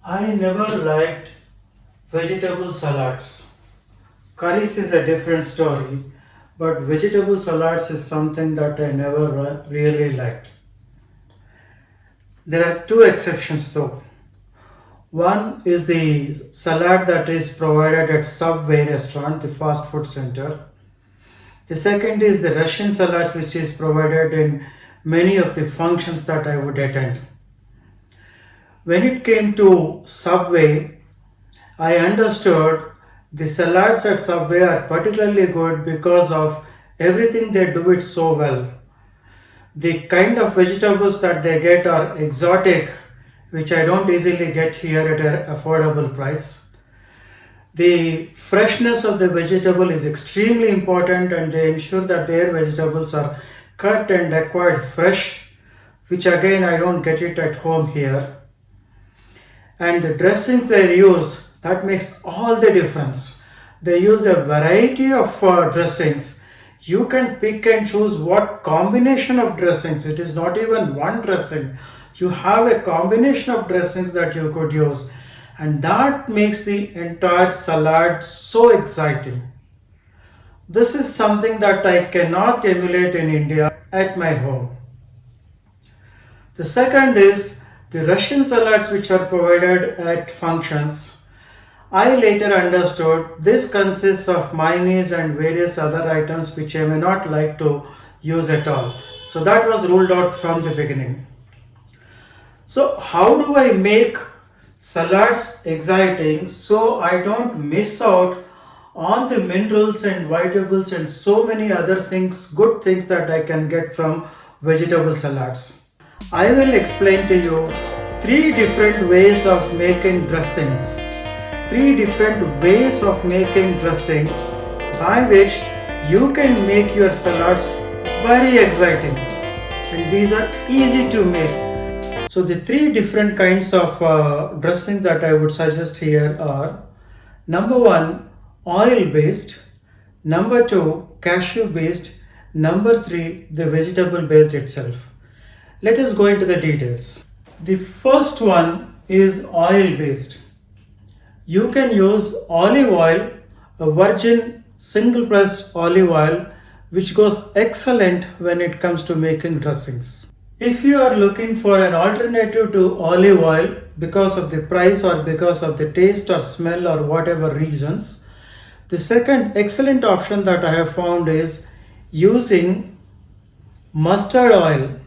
I never liked vegetable salads. Curries is a different story, but vegetable salads is something that I never really liked. There are two exceptions though. One is the salad that is provided at Subway restaurant, the fast food center. The second is the Russian salads which is provided in many of the functions that I would attend. When it came to Subway, I understood the salads at Subway are particularly good because of everything they do it so well. The kind of vegetables that they get are exotic, which I don't easily get here at an affordable price. The freshness of the vegetable is extremely important, and they ensure that their vegetables are cut and acquired fresh, which again I don't get it at home here. And the dressings they use, that makes all the difference. They use a variety of dressings. You can pick and choose what combination of dressings. It is not even one dressing. You have a combination of dressings that you could use, and that makes the entire salad so exciting. This is something that I cannot emulate in India at my home. The second is the Russian salads which are provided at functions. I later understood this consists of mayonnaise and various other items which I may not like to use at all. So that was ruled out from the beginning. So, how do I make salads exciting so I don't miss out on the minerals and vitamins and so many other things, good things that I can get from vegetable salads? I will explain to you three different ways of making dressings. Three different ways of making dressings by which you can make your salads very exciting, and these are easy to make. So the three different kinds of dressing that I would suggest here are: number one, oil based; number two, cashew based; number three, the vegetable based itself. Let us go into the details. The first one is oil based. You can use olive oil, a virgin single pressed olive oil, which goes excellent when it comes to making dressings. If you are looking for an alternative to olive oil because of the price or because of the taste or smell or whatever reasons, the second excellent option that I have found is using mustard oil.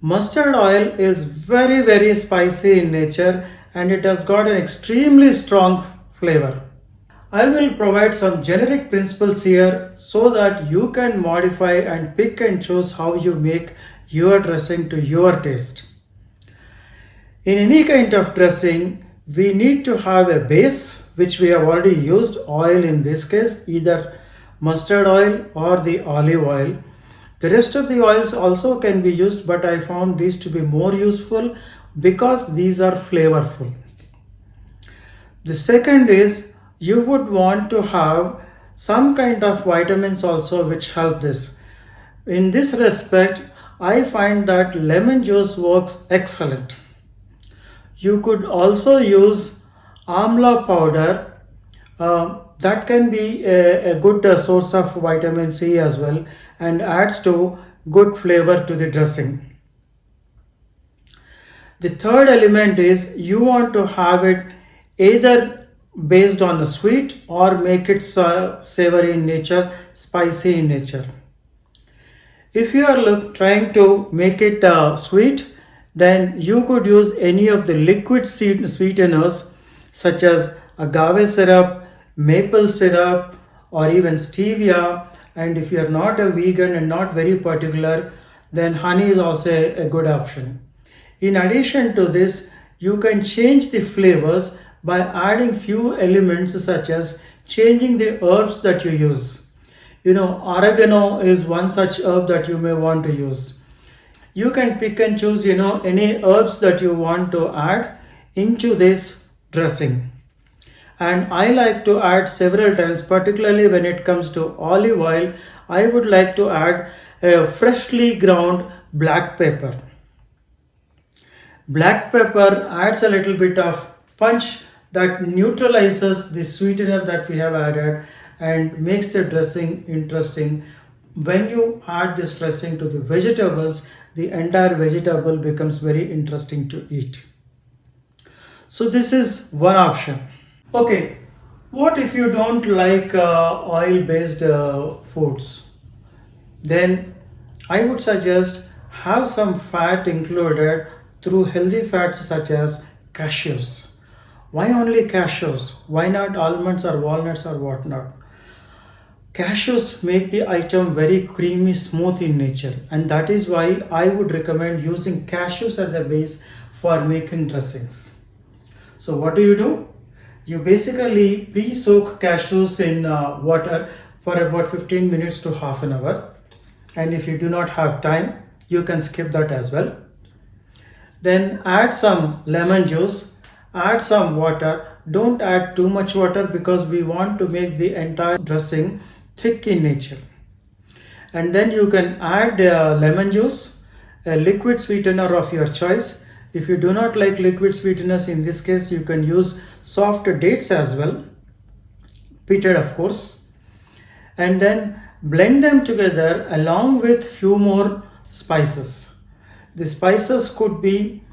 Mustard oil is very spicy in nature, and it has got an extremely strong flavor. I will provide some generic principles here so that you can modify and pick and choose how you make your dressing to your taste. In any kind of dressing, we need to have a base, which we have already used oil, in this case either mustard oil or the olive oil. The rest of the oils also can be used, but I found these to be more useful because these are flavorful. The second is you would want to have some kind of vitamins also which help this. In this respect, I find that lemon juice works excellent. You could also use amla powder. That can be a good source of vitamin C as well, and adds to good flavor to the dressing. The third element is you want to have it either based on the sweet or make it savory in nature, spicy in nature. If you are trying to make it sweet, then you could use any of the liquid sweeteners such as agave syrup, maple syrup, or even stevia. And if you are not a vegan and not very particular, then honey is also a good option. In addition to this, you can change the flavors by adding few elements such as changing the herbs that you use. Oregano is one such herb that you may want to use. You can pick and choose, any herbs that you want to add into this dressing. And I like to add several times, particularly when it comes to olive oil, I would like to add a freshly ground black pepper. Black pepper adds a little bit of punch that neutralizes the sweetener that we have added and makes the dressing interesting. When you add this dressing to the vegetables, the entire vegetable becomes very interesting to eat. So this is one option. Okay, what if you don't like oil-based foods? Then I would suggest have some fat included through healthy fats such as cashews. Why only cashews? Why not almonds or walnuts or whatnot? Cashews make the item very creamy, smooth in nature, and that is why I would recommend using cashews as a base for making dressings. So what do? You basically pre-soak cashews in water for about 15 minutes to half an hour. And if you do not have time, you can skip that as well. Then add some lemon juice, add some water. Don't add too much water because we want to make the entire dressing thick in nature. And then you can add lemon juice, a liquid sweetener of your choice. If you do not like liquid sweeteners, in this case you can use soft dates as well, peated of course, and then blend them together along with few more spices. The spices could be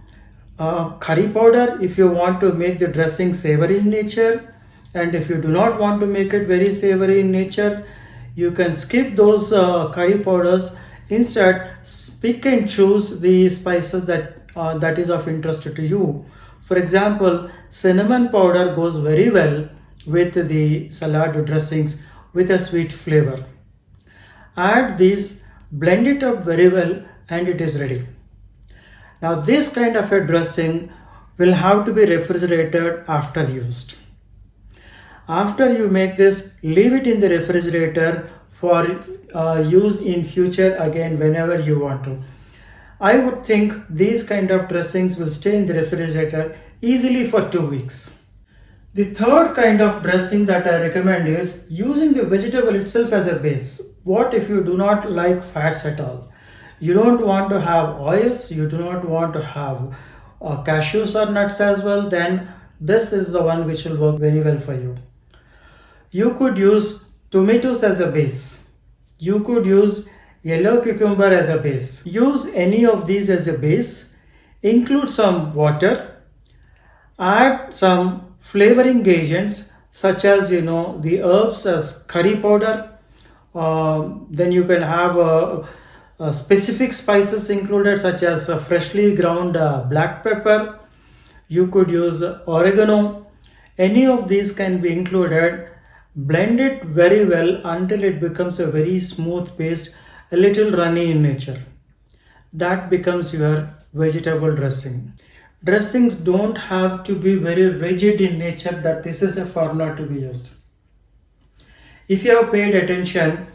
curry powder if you want to make the dressing savory in nature, and if you do not want to make it very savory in nature, you can skip those curry powders. Instead, pick and choose the spices that is of interest to you. For example, cinnamon powder goes very well with the salad dressings with a sweet flavor. Add these, blend it up very well, and it is ready. Now this kind of a dressing will have to be refrigerated after used. After you make this, leave it in the refrigerator for use in future again whenever you want to. I would think these kind of dressings will stay in the refrigerator easily for 2 weeks. The third kind of dressing that I recommend is using the vegetable itself as a base. What if you do not like fats at all? You don't want to have oils, you do not want to have cashews or nuts as well, then this is the one which will work very well for you. You could use tomatoes as a base. You could use yellow cucumber as a base. Use any of these as a base. Include some water. Add some flavoring agents such as the herbs as curry powder. Then you can have specific spices included such as freshly ground black pepper. You could use oregano. Any of these can be included. Blend it very well until it becomes a very smooth paste, a little runny in nature. That becomes your vegetable dressing. Dressings don't have to be very rigid in nature that this is a formula to be used. If you have paid attention,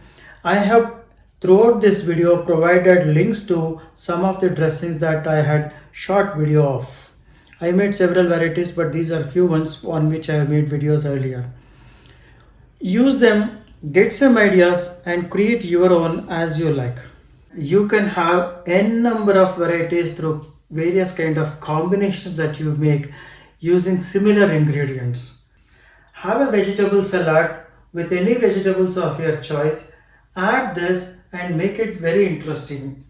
I have throughout this video provided links to some of the dressings that I had short video of. I made several varieties, but these are few ones on which I have made videos earlier. Use them, get some ideas and create your own as you like. You can have n number of varieties through various kind of combinations that you make using similar ingredients. Have a vegetable salad with any vegetables of your choice. Add this and make it very interesting.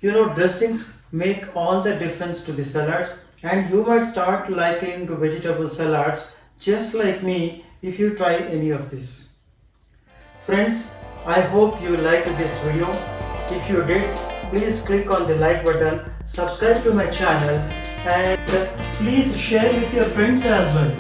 Dressings make all the difference to the salads, and you might start liking vegetable salads just like me if you try any of this. Friends, I hope you liked this video. If you did, please click on the like button, subscribe to my channel, and please share with your friends as well.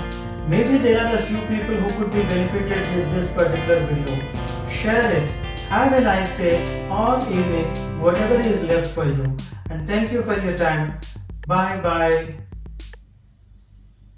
Maybe there are a few people who could be benefited with this particular video. Share it. Have a nice day or evening, whatever is left for you. And thank you for your time. Bye bye.